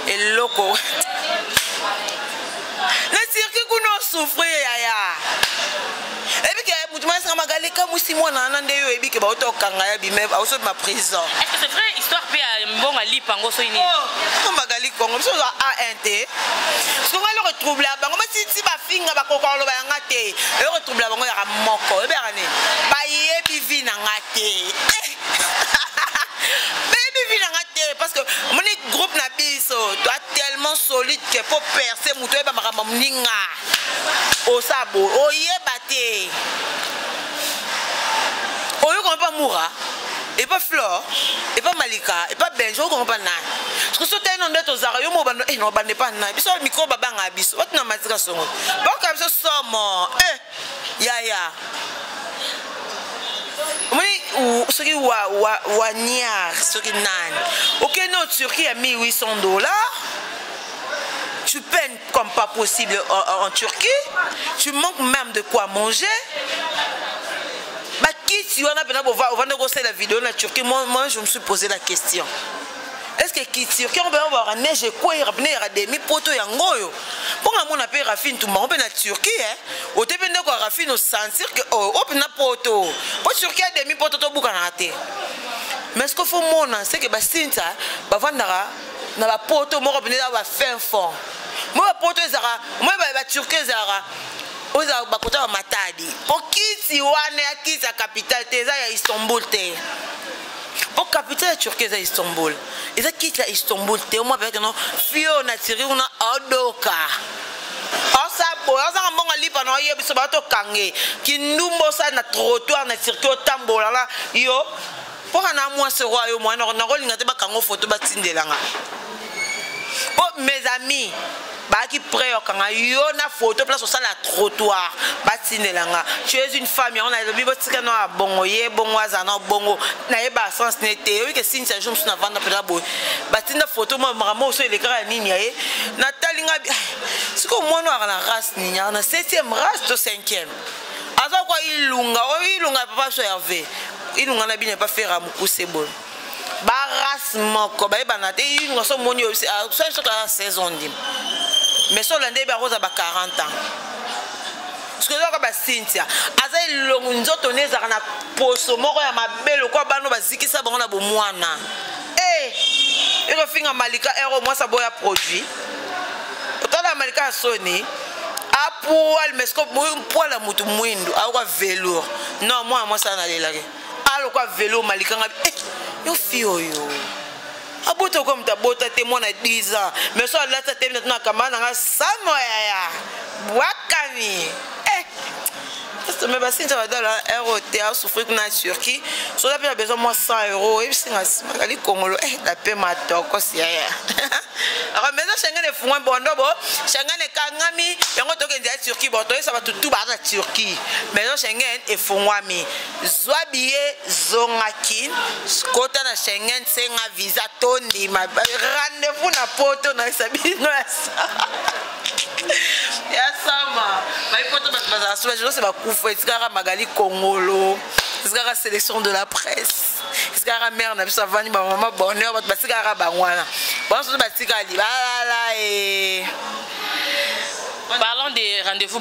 Et loco. Le circuit qu'on a souffert ya. Et puis que mutu masa Magali ka musimo na nande yo ebi ke ba otokanga ya bime ba oso ma prison. Est-ce que c'est vrai histoire pe mbonga lipango so ini? Oh, Magali Congo so za ANT. So ngalo retrouble bango ba si ba finga ba kokolo ba ngate. E retrouble bango ya moko e be rane. Ba yebi vina ngate. Baby vina ngate parce que mon groupe na biso toi tellement solide que pour percer mutu e ba makamba mninga. O sabo o yebate. Oyo ko pas Moura et pas Flore et pas Malika et pas Benjo ko pas na. Parce que sote non ndeto zara yo mo bando no bande pas na. Biso micro baba nga biso. Wat na matika songo. Ba ka biso somo. Ya. Moi ce qui wa niar ce qui nan. OK non Turquie a $1800. Tu peines comme pas possible en Turquie. Tu manques même de quoi manger. Bah qui tu en as besoin pour voir la vidéo en Turquie. Moi je me suis posé la question. est-ce que qui on va avoir neige quoi il a demi poto yangoyo pour mon appel Rafine tout monde na Turquie hein au te pende ko Rafine au sentir que oh na poto pour Turquie demi poto to bukana te mais ce qu'il faut mona c'est que basinta ba vandara na ba poto moko pende ba fin fond moi poto ezara moi ba Turquie ezara oza ba kota matadi pour kiti wana ya kiti capitale te za ya Istanbul te pour capitale ya Turquie za Istanbul eza kiti ya Istanbul te moi avec non fio na tiri una odoka osa bo oza mbonga lipa na yebiso ba to kange kindumbo sa na trottoir na circuit tambola la yo pour na moi ce roi yo moi na kolinga te ba kango photo ba tindelanga oh mes amis baki prêt okanga yo na photo place au sala trottoir batinelanga tu es une femme on a le bibotika no bongo ye bongo azana bongo na yeba sens nete oui que signe ça jour na vanda pela boy batina photo mo mama so le kra nini ye na talinga siko mo no na race nini na 7e race to 5e aza kwa ilunga papa so Hervé ilunga na bine pas faire amukuse bon baras moko ba yeba na te ilunga so moni so ka saison dim mais sur l'année ba rosa ba 40 ans ce que ça ba Cynthia aza ilongo nzoto nezaka na poso moko ya mabelo kwa bano bazikisa bango na bomwana ero finga malika ero moi ça boya produit otala malika soni apoal mais ko poala mutu mwindo akwa velours non moi ça na lelake alo kwa vélo malika nga yo fio yo abuto comme ta bota témoin na 10 ans mais so la ta témoin na kamana nga samo ya wakani ça me basse ça va dans euro te a souffrir na Turquie so la a besoin moi 100 € et puis c'est magali congolo la paie ma toko si ya alors maintenant Schengen est fouin bondo bo Schengen est kangami yango to ke ndia Turquie bo to ça va tout ba na Turquie maintenant Schengen est fouami zoabié zongakin kota na Schengen senga visa tondi ma rendez-vous na poto na sabino ya sama mai poto ba ça je sais ba kufu etikara magali congolo etikara sélection de la presse etikara mère na bisa vani ba maman bonheur ba batikara bangwana bon so batikali balala Parlons des rendez-vous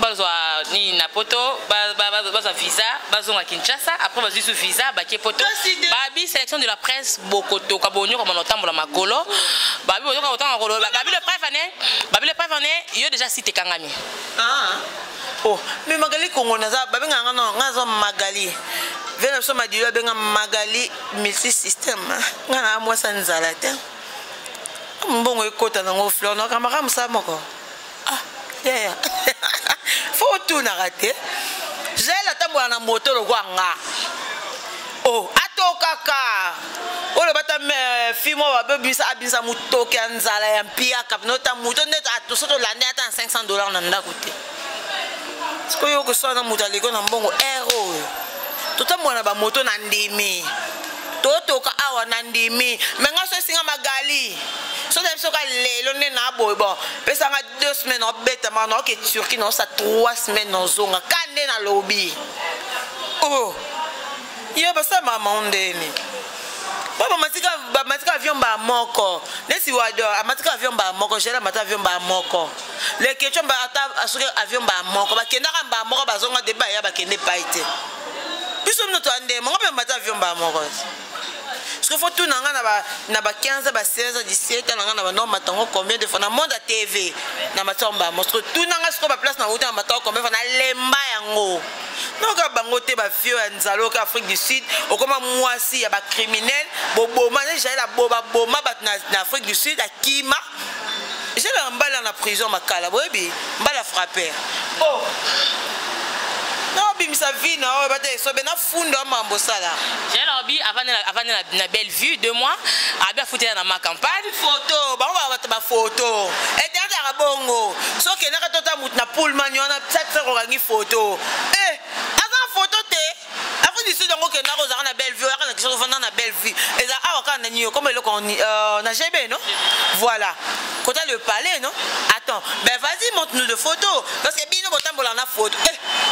ni na poto baza visa bazonga Kinshasa après bazu sous visa baké poto babi sélection de la presse bokoto kabonyo comme on tambola makolo babi bokoto autant makolo babi le prévenu yo déjà cité kangami oh mais magali kongo naza babi nganga no ngazo magali vena so madilo benga magali multi system ngana moi ça nzala te mbongo ekota nango fleur no kamara msa moko yeah. Faut tout n'arrêter. J'ai la tambour na moto le wanga. Oh, ato kaka. Oh le bata me fimo wa bebisa abisa muto ke anzala ya mpia kap no ta muto net ato soto l'année ata $500 na ndakote. Siko yo ko so na mutaleko na mbongo euro. Tota mwana ba moto na ndimi. Toto ka awa na ndimi. Menga so singa magali. So dem so ka lelo ne na boy bon pesa nga 2 semaines on bête man ok Turquie non ça 3 semaines non zonga kande na lobby oh yo ba sa mama ondeni baba matika avion ba moko nesi wado amatika avion ba moko jela mata avion ba moko le question ba ata asuke avion ba moko ba kenda ka ba moko ba zonga deba ya ba kende paite biso mno to ande mo ba mata avion ba moko. Parce qu'il faut tout na ba 15 ba 16 17 na ba non matango combien de fois na monde TV na matomba parce que tout na ngasko ba place na uta na matango combien fois na lemba yango non ka bango te ba fio ya nzalo ka Afrique du Sud o comme mwasi ya ba criminel boboma j'ai la boma ba na Afrique du Sud akima j'ai la mbala na prison makala boyebi mbala frapper oh non bimisa vie na bate so bena fundo mambo sala j'ai l'obi avant na belle vue 2 mois a bien foutu na ma campagne photo ba ba photo et derrière bongo so ke na tota mut na pullman yona peut-être ko rangi photo avant photo te après du sud ngo ke na ko za na belle vue ka na kiso fanda na belle vue et ça awa ka na nyo comme le ko na GB non voilà côté le palais non attends ben vas-y montre-nous de photos parce que bino botambola na photo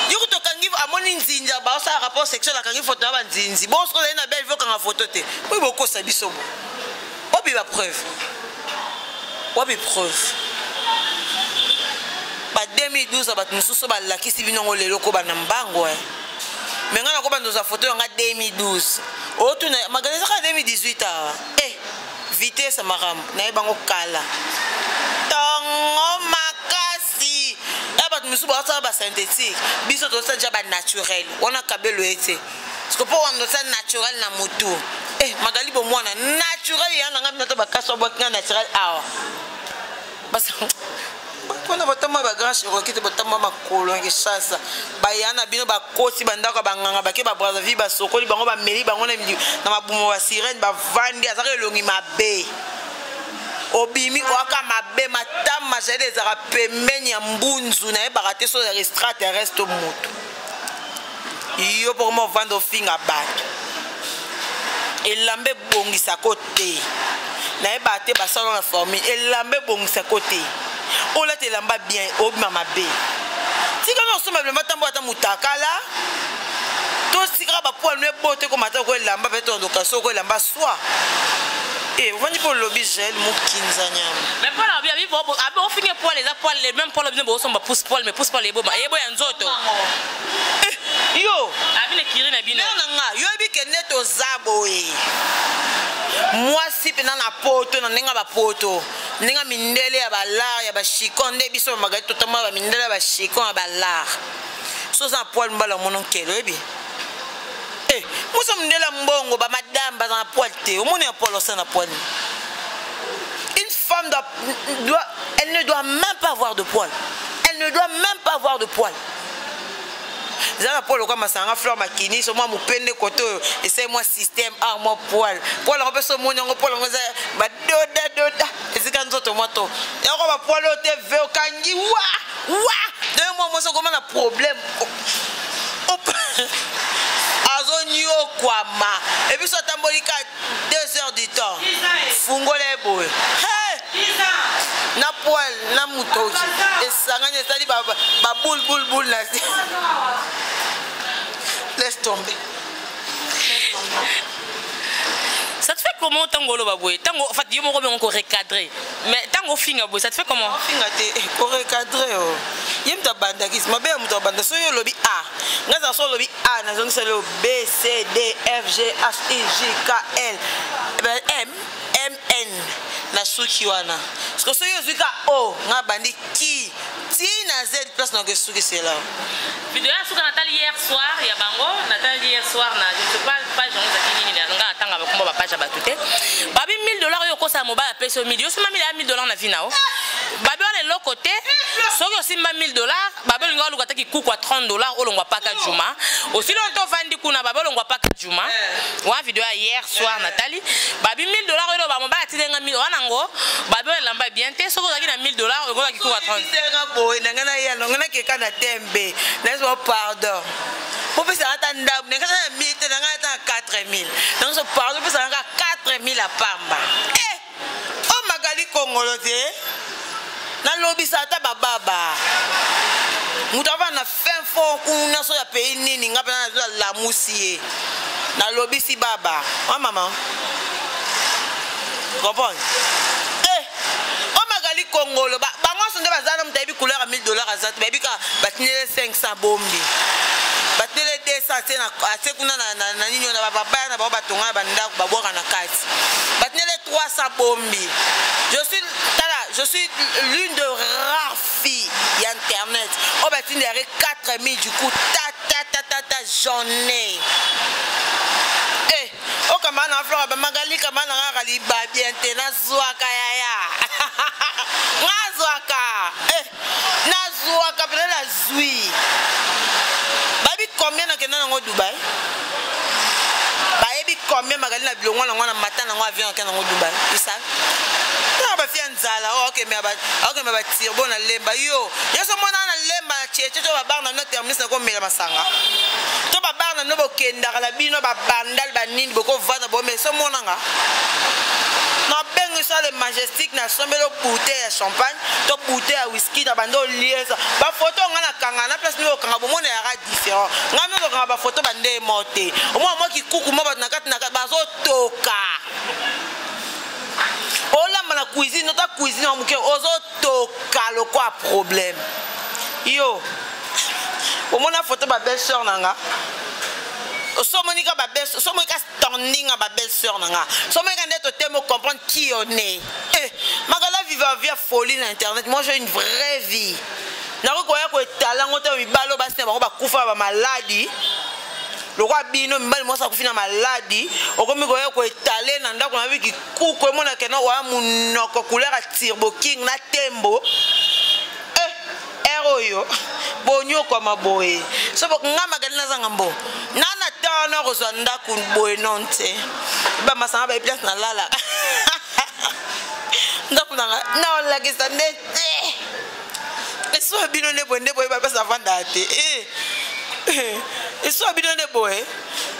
yoko to kangi amoni nzinja ba sa rapport sexuel la kangi photo ba nzinzi bon so na belle vue ka na photo te oui boko sa biso bo wapi ba preuve wapi preuve ba 2012 ba mususu ba lakisi binongo lelo ko ba na mbango mais ngana ko ba ndoza photo nga 2012 otu na magaleza ka 2018 vitesse marambo na ebango kala tongo makasi ba mususu ba sa ba synthétique biso to sa ja ba naturel ona kabelo ete parce que pour on ça naturel na moto magali bo mwana naturel yana nga minato ba kaso ba naturel awa parce pona botama ba grand chirurgie te botama makolo ngi sasa bayana bino ba kosi bandaka banganga bake ba Brazzaville ba sokoli bango ba meli bango na mabumo ba sirène ba vandi azaka elongi mabe obimi waka mabe matama jede za pembeni ya mbunzu na ba raté so extraterrestre moto yo pour mo vendre finga bato elambe bongisa côté na ebate ba salon la formule elambe bongisa côté ola te lamba bien obima mabe tika no soma blemba tambo ata mutakala to sikra ba poil ne bote ko mata ko lamba beto location ko lamba soi vandi pour lobby gel mukinza nyama mais pour la bien vivre abi on finit poil les poil les mêmes poil bien bo somba pousse poil mais pousse poil les bo ya nzoto yo abi le kiri na bino nga yo bi ke neto zabo moi si pena na poto na nenga ba poto nenga mindele ya balar ya ba chikon nde biso magali totama ba mindele ya ba chikon ya balar so za poil mbala monon kelo ebi muso mindele mbongo ba madame ba na poil te o moni ya poil osa na poil une femme elle ne doit même pas avoir de poil elle ne doit même pas avoir de poil zala polo kwa masanga fleur makini so moi mupende koto essaye moi système moi poil on peut so monyango poil ngoza ba doda ezika nzoto moto ya ko ba poil o te ve okangi wa de moi so comment na problème azonyo kwama et puis so tambolika 2 heures du temps fungole boy na poil na mutoki esanganya sali ba boule na laisse tomber. Ça te fait comment tango lo baboué tango en fait yo mo ko recadrer mais tango finga boy ça te fait comment finga te ko recadrer yim ta banda kis mabe mu ta banda so yo lobi a ngaza so lobi a na zongi selo B C D F G H I J K L M N na suki wana parce que so yo zuka o nga bandi ki ti na Z place na ke suki c'est là vidéo suka Nathalie hier soir ya bango Nathalie hier soir na je sais pas page on zakini ni nga atanga ba komba ba page ba tuté babi $1000 yo kosa mobile peso million so mami $1000 na vinao babi on est l'autre côté so yo simba $1000 babi linga luka taki kuku $30 olongwa paka juma aussi longtemps vandi kuna babi olongwa paka juma wa vidéo hier soir Nathalie babi $1000 yo ba mobile tidenga $1000 wanango babi lamba bien te so ko zaki na $1000 yo ko zaki kuku $30 boy nangana ya nangana ke kana tembe na pardon pour que ça attende nangana 1000 te nangana 4000 donc so pardon pour ça nangana 4000 à pamba oh magali kongolo te na lobi sa ta baba mutava na fin fond kuna so ya pays nini ngapa na la musie na lobi si baba oh maman comprends oh magali kongolo bango sonde bazana mutabi couleur à $1000 azat baby ka batinele 500 bombi batinele 200 tena ase kuna na nini na baba na baba tonga banda baboka na kati batinele 300 bombi je suis l'une de rares filles internet oh batinele 4000 du coup ta journée o kama na flora ba magali kama na ngali ba bien te na zwaka ya na zwaka pele la zui babi combien na kena ngo Dubai baebi combien magali na bilongo na ngwana matana ngo avion kena ngo Dubai isa na ba fia nzala okay me ba tirbo na lemba yo yeso mona na lemba cheche to ba bar na no terminus na ko mela masanga to ba bar na no bokenda la bino ba bandal ba nini boko vana bo me so mona nga na bengi ça le majestique na sombelo bouteille ya champagne to bouteille ya whisky na bando liesa ba photo nga na kanga na place no kanga bo mona ya ra différent nga no kanga ba photo bande moté au moins moi qui kuku mo ba na kati na ba zo toka na cuisine notre cuisine en muke ozo toka quoi problème yo au mona photo ba belle sœur nanga so monika ba belle so monika standing ba belle sœur nanga so monika neto temo comprendre qui on est magala vivre vie folie na internet moi j'ai une vraie vie na ko ya ko talent ngoto mibalo ba sema ba kufa ba maladie le roi bino mbali mosa kufina maladi okomi ko ko étaler na ndako na biki kuko emona ke no wa munoko couleur a turbo king na tembo eroyo bonyo kwa maboye so nga magali na zangambo nana tana ko zo ndako boye nonte ba masanga ba place na lala ndako na la kisa ndete eso bino ne boye ba pesa vanda te et soit bino ne boy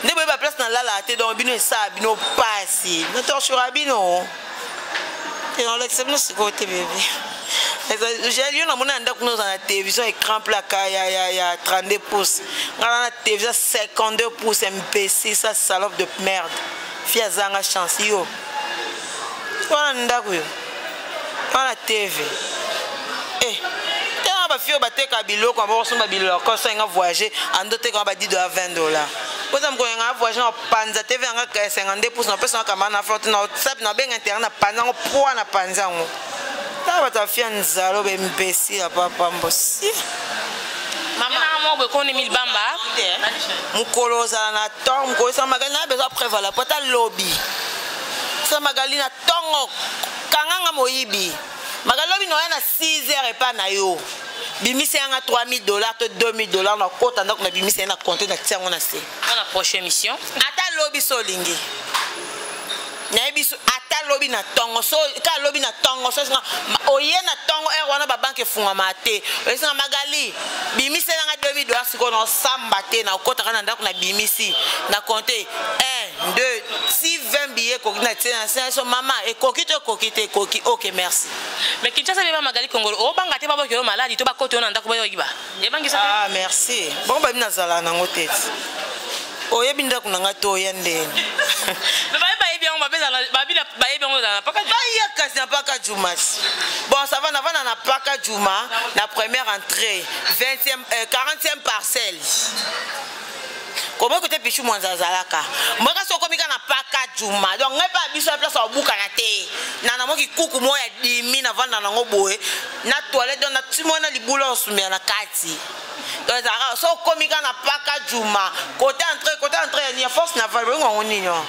ne boy ba place na la la te donc bino ça bino passi ne torture bino et dans l'exception c'est côté bébé j'ai lu na mona nda kuno na télévision écran plat ya 32 pouces na télévision 52 pouces MPC ça salope de merde fia zanga chance yo wana nda kuyo wana TV ba fio bateka biloko ba somba biloko so nga voyager ando te ka ba $10 $20 poza mko nga voyager na panza TV nga 52% na pesa kama na forte na WhatsApp na benga internet na panza ngo poa na panza ngo ta ba ta fia nzalo be mbesi ya papa mbosi mama mo be koni mil bamba mukoloza na tom ko sa magali na besoin prévoir la pota lobby sa magali na tongo kanganga moyibi magalobi no na 6 heures et pas na yo bimisi anga $3000 to $2000 na kota ndako na bimisi na compter na tiango na se dans la prochaine mission ata lobi solingi na biso ata lobi na tongo so ka lobi na tongo so oye na tongo wana ba banque funga mate oyesinga magali bimisi anga $2000 siko na samba te na kota kana ndako na bimisi na compter 1 2 si 20 billets ko na tia so mama e kokite koki OK merci mais Kinshasa beba magali Kongolo o banga te baba ko maladi to ba kote na ndako ba yo giba e bangi sa ah merci bon ba bina zala na ngotete oyebi ndako na ngato yende bon ça va na paka juma la première entrée 40e parcelle comment côté pichu mwanza zalaka moi ka soko mika na paka juma donc ngai pa biso place au buka na te na moki kuku moya 10 na vanda na ngoboe na toilette donc na timona libulo osumia na kati donc ça so komika na paka juma côté entrée ni force na valbe ngoni nyo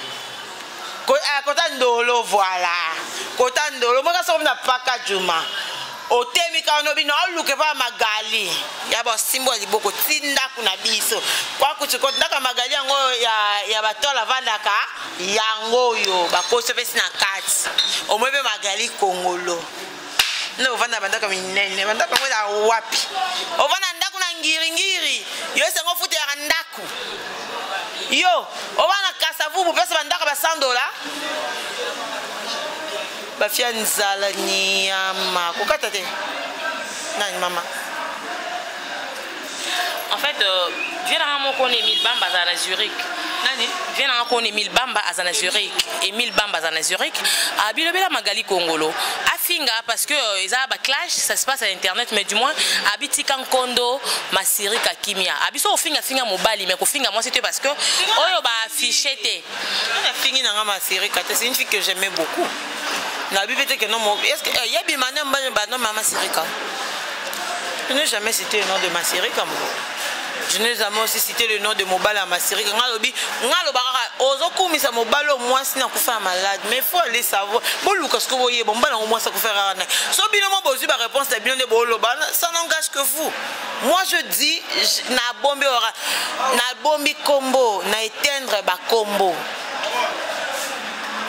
côté ndolo voilà côté ndolo moi ka soko na paka juma otemi ka onobi no luke pa magali ya ba simbo liboko tinda kuna biso kwa kuchiko ndaka magali yango ya batola vandaka yango yo bakoso pesi na kati omwebe magali kongolo no vanda bandaka minene bandaka ngoza wapi ovana ndaku na ngiri yo sengo futi ya ndaku yo ovana kasavubu pesa bandaka ba $100 bafia nzala nyama kokata te nani mama en fait viens à mon connaît Emile Bamba à Zurich nani viens à mon Emile Bamba à Zurich Emile Bamba à Zurich à Bilobela Magali Kongolo afinga parce que ils a ba clash ça se passe à internet mais du moins habiti Kankondo Masiri Kakimia abiso finga mobali mais ko finga moi c'était parce que oyo ba affiché te na fingi na Masiri Kate c'est une fille que j'aimais beaucoup la Bible dit que non est-ce que y a bimane mbana non maman Sirika je n'ai jamais cité le nom de Masirika moi je n'ai jamais aussi cité le nom de Mobala Masirika ngalobi ngalobaka ozokumisa mobalo moi sina kufa malade mais faut aller savoir bon Lucas ko boye bon bana moi ça ko faire rana so bino mo bozu ba réponse ta bino de boloba ça n'engage que vous moi je dis na bombe ora na bombi combo na éteindre ba combo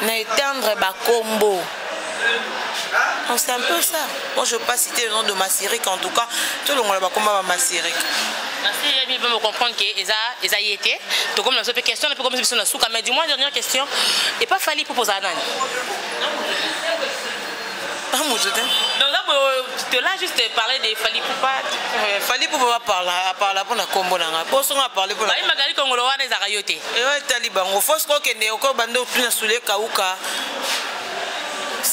na éteindre ba combo. C'est un peu ça. Moi je ne veux pas citer le nom de Massirik en tout cas. Tout le monde va combattre Massirik. Merci Emile, vous me comprendre que Eza y était. Donc comme la seule question, un peu comme si on a sous mais du moins dernière question. Et pas fallu pour poser à Nani. Donc là juste parler de Fali Poupa. Fali Poupa parler pour la combo nanga. Pour son parler pour la. Bah Magali Kongolo wana eza rayoté. Et ouais taliban. Faut que ne oko bando plus na soule kauka.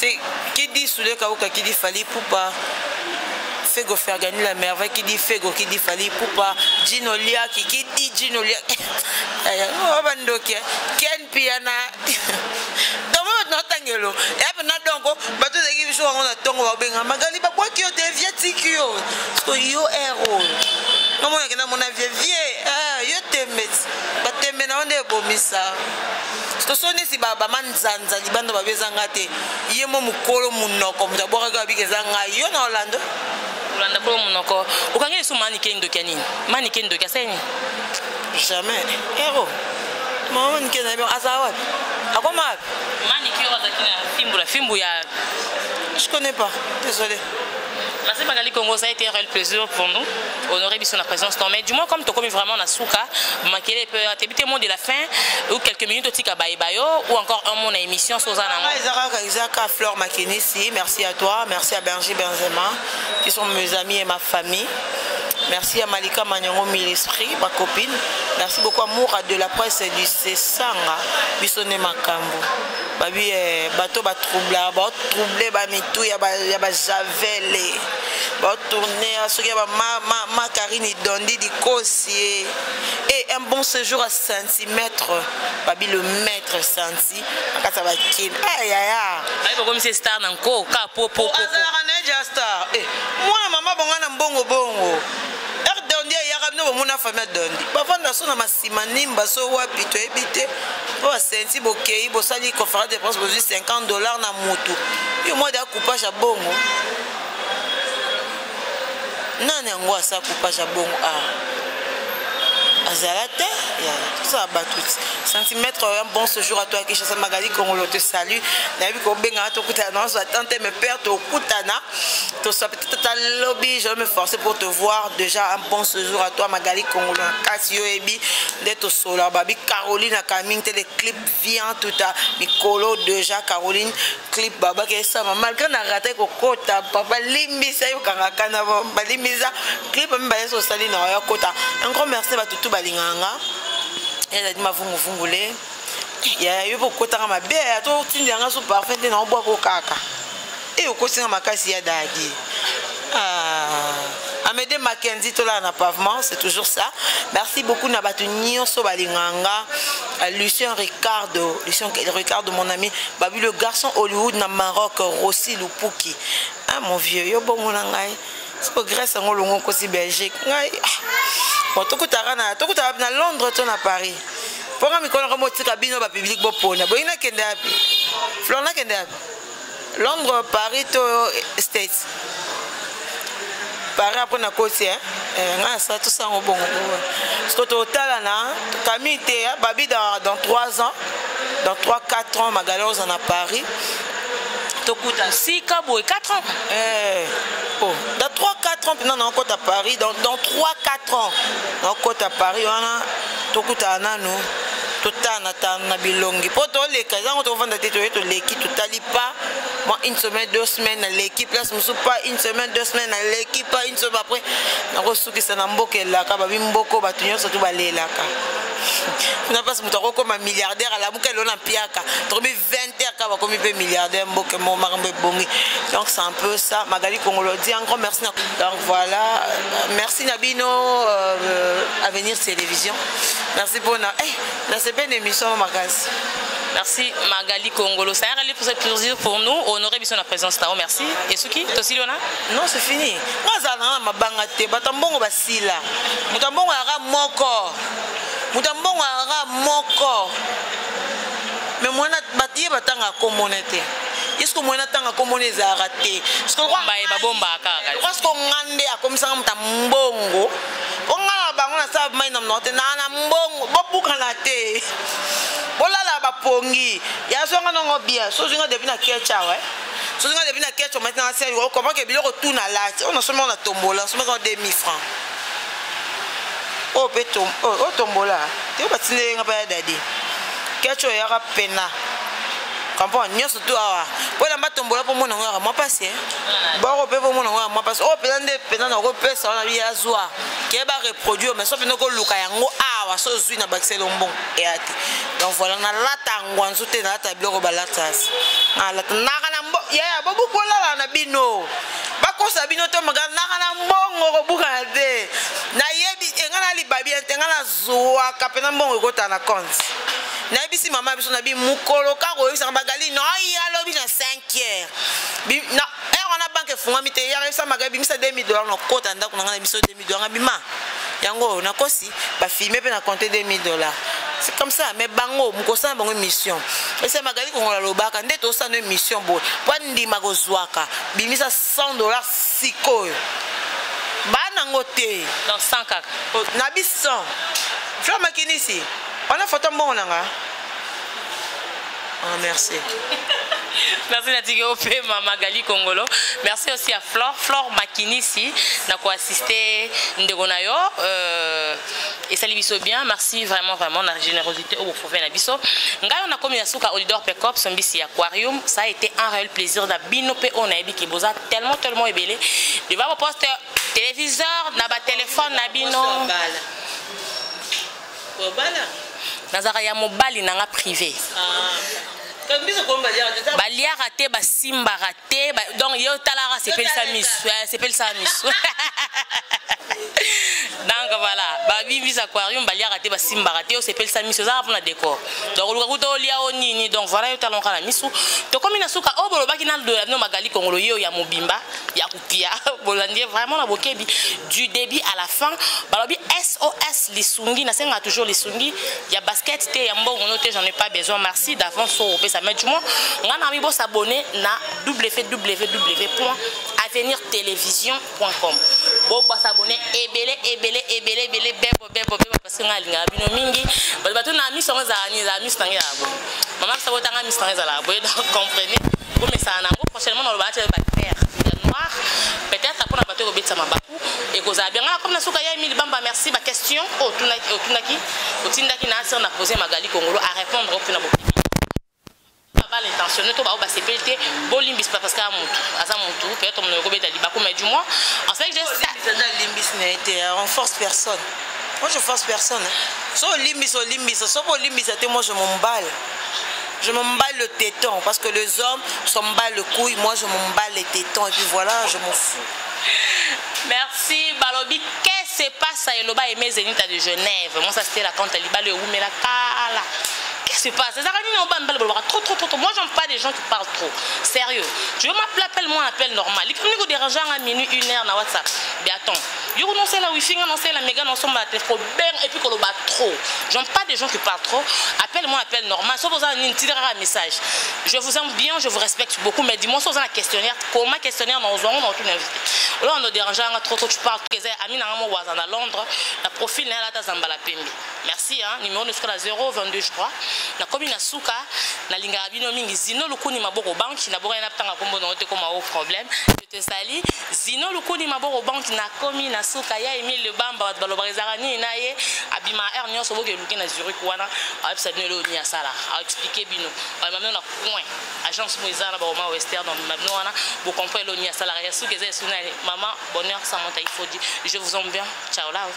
C'est qui dit Soulé Kaouka, qui dit Fali Poupa. Fego faire gagner la merveille, qui dit Fego, qui dit Fali Poupa. Ginolia, qui dit Ginolia. Oh, bandoke. Ken Piana. Et après, donc, bateau de qui joue on a tongo à Benga. Magali, bah, quoi qui est viatique, yo. Parce que yo héros. Non, moi, je mon avis vieux. Ah, yo t'aime. Bah, t'aime, on est beau, mais ça. Parce que sonné si bah, manzanza, li bando ba bezangate. Yé mo mukolo munoko, mutaboka gabi kezanga. Yo na Orlando. Orlando ko munoko. Ukangeli su mannequin de kanini. Mannequin de kaseni. Jamais. Héros. Maman mannequin na bien azawa. Akoma. Mannequin la fimbu ya. Je connais pas. Désolé. Merci Magali Congo, ça a été un réel plaisir pour nous. Honorer bien la présence. Mais du moins, comme tu as vraiment na souka, Makele peut te mot de la fin ou quelques minutes au tika bayo ou encore un mot na émission Sozana. Isaac Fleur Makenisi, merci à toi, merci à Berger Benzema qui sont mes amis et ma famille. Merci à Malika Magnango Milesprit, ma copine. Merci beaucoup à Moura de la presse du Sesanga, Bissonne Makambo. Babi bateau ba troublé ba mitou ya ba javel ba tourner à ce qu'il y a ma Karine Dondi di Kossier et un bon séjour à centimètre. Babi le maître Santi akata ba kin aïe aïe aïe comme c'est star nanko ka popo star moi maman bonga mbongo bongo Dondi ya rabno mona famille Dondi bavanda so na masima nimba so wapi to ebite po senti bokei bosali conférence de presse bozi $50 na moto yo moi da coupage à bongo nani ngwa sa coupage à bongo Azalate, tout ça battu. Centimètre, un bon séjour à toi qui chasse Magali Congo, te salue. N'a vu qu'on benga to kutana, so tenter me perdre au kutana. To ça peut-être ta lobby, je vais me forcer pour te voir déjà un bon séjour à toi Magali Congo. Casio ebi d'être au solar babi Caroline a Camille les clips vient tout à Nicolo déjà Caroline clip baba que ça malgré na raté ko kota papa limbisa yo karakana ba limbisa clip mba so sali na yo kota. Un grand merci à tout balinganga elle a dit ma vungule ya yo kota ma be to tindanga so parfait na obwa ko kaka et au kosinga makasi ya dadi Amédée Mackenzie tola na pavement, c'est toujours ça. Merci beaucoup Nabatu Nyonso balinganga, Lucien Ricardo mon ami, Babi le garçon Hollywood na Maroc, Rossi Lupuki. Ah mon vieux, yo bon mon ngai. C'est pas Grèce en longo kosi Belgique. Ngai. Bon tokutara na Londres to na Paris. Pour mi kono mo tika bino ba public bo pona. Bo ina kende api. Florna kende api. Londres, Paris to States. Paris après na côté ça tout ça au bon ce que total là Camille babi dans 3 ans dans 3-4 ans Magalos en a Paris tokuta si kabo 4 ans oh dans 3-4 ans non encore à Paris dans 3-4 ans encore à Paris on a tokuta nanu totana na bilongi poto les cas on te vendre tête to l'équipe totali pas moi une semaine 2 semaines l'équipe place musu pas une semaine 2 semaines l'équipe pas une semaine après na kosuki sana mboke la ka babi mboko batunyo surtout balela ka na passe mutako comme milliardaire à la muka lona piaka tobi 20 heures ka ba comme peu milliardaire mboke mo marambe bongi donc c'est un peu ça Magali Congolo dit un grand merci donc voilà merci Nabino Avenir Télévision merci pour na c'est bien une émission Magali. Merci Magali Congolo. Ça a été pour ce plaisir pour nous. Honorer bien la présence. Merci. Et ce qui toi Silona? Non, c'est fini. Moi zana ma bangate batambongo basila. Mutambongo ara moko. Mutambongo ara moko. Mais moi na batie batanga communauté. Est-ce que moi na tanga communauté za raté? Parce que ba bomba kaka. Parce que ngande akomisa mutambongo. Onga bangona sa mai na note na mbongo bobuka na te. Olala ba pongi ya zonga non bien so zinga depuis na kecha ouais so zinga depuis na kecha maintenant c'est comment que biloko tout na la on a seulement na tombola seulement 2000 francs oh petom oh tombola te ba tine nga pa dadi kecha ya ka pena kampo nyoso tu awa pona matombola po mona ngara moi passer baro pe po mona ngara moi passer oh pena na ko pesa na ya zwa ke ba reproduire mais so pena ko luka yango awa so zui na baxelo mbon et ati donc voilà na lata ngwanzo te na lata biloko balatas na lata na kana mbo ya bobu kolala na bino bakosa bino to magana na mbongo ko buka de na yebi engana libabi engana zuwa kapena mbongo kota na compte na bisi mama biso na bi mukolo ka ko yisa bagali no ya lobi na 5h bi na na banque funga mite ya yisa magabi misa $2000 no kota ndako na ngana biso $2000 bima yango na kosi ba filmer pe na compter $2000. C'est comme ça, mais bango, mukosa bango mission. Et c'est magali qu'on a le bac, on est aussi une mission bo. Pas ndi magozwaka, bimisa $100 siko. Banangote. Dans 100 kaka. Nabi 100. Fla makini ici. On a photo bon nanga. Ah merci. Merci Natige Opé, Magali Congolo. Merci aussi à Flore Makini ici, n'a quoi assisté Ndegonayo. Et ça lui biso bien. Merci vraiment la générosité au profond Nabiso. Ngai on a commis à Souka Olidor Pekop, son bisi aquarium. Ça a été un réel plaisir d'abinope on a ébi qui boza tellement ébélé. Il va poster téléviseur, n'a pas téléphone, n'abino. Nazara ya mobali nanga privé. Balia raté, simba raté, donc yo talara c'est pel samis, c'est pel samis. Donc voilà, babi bis aquarium balia raté, simba raté, c'est pel samis, ça pour la décor. Donc le goût olia onini, donc voilà yo talon kana misu. To comme ina suka o bolo baki na no magali kongolo yo ya mobimba, ya kupia, bolandi vraiment la bokebi du début à la fin. Balobi SOS lisungi, na senga toujours lisungi, ya basket té ya mbongo noté, j'en ai pas besoin, merci d'avance au ça met du moins on a mis bon s'abonner na www.avenirtelevision.com bon s'abonner ebele bebo parce que ngalinga bino mingi bato na mi songa za mis tangi abo maman ça bota nga mis tangi za la boy donc comprenez comme ça na mo prochainement on va acheter ba terre noir peut-être après on va te robetsa mabaku et ko za bien comme na suka ya Emile Bamba merci ba question otunaki na sir na poser Magali Congolo à répondre au plus na l'intention to ba ba CPLT bolimbis parce que azamutu peut-être on ne robeta libaku mais du moins en fait je limbis n'était on force personne. Moi je force personne. So limbis so pour limbis moi je m'emballe. Je m'emballe le téton parce que les hommes s'emballent le couille, moi je m'emballe les tétons et puis voilà, je m'en fous. Merci Balobi. Qu'est-ce qui se passe à Eloba et mes Zénith de Genève? Moi ça c'était la quand Taliba le Oumela Kala. Qu'est-ce qui se passe? Trop. Moi, j'aime pas des gens qui parlent trop. Sérieux. Tu veux m'appeler, moi, un appel normal. Il faut me déranger à minuit, 1h dans WhatsApp. Mais attends. Je vous annonce la wifi, annonce la méga, annonce la téléphone, et puis qu'on le bat trop. J'aime pas des gens qui parlent trop. Appelle-moi un appel normal. Sauf vous avez un message. Je vous aime bien, je vous respecte beaucoup, mais dis-moi, si vous avez un questionnaire, comment questionnaire dans le on a tout invité. Là, on a dérangé trop, tu parles. Amina Wazan à Londres, la profil n'est là, Zambala Pembi. Merci, hein. Numéro de score à 022, je crois. Na komi na suka na linga bino mingi zino lukuni maboko banki na boka na tanga kombo na ote koma au problème je te sali zino lukuni maboko banki na komi na suka ya Emile le Bamba balobarizara ni na ye abima er nyonso boke luki na Zurich wana a psa dino ni asala a expliquer bino a mamno na coin agence moizana ba Oma Western dans mamno wana vous comprenez lo ni asala ya suka za suna maman bonheur ça monte il faut dire je vous aime bien ciao là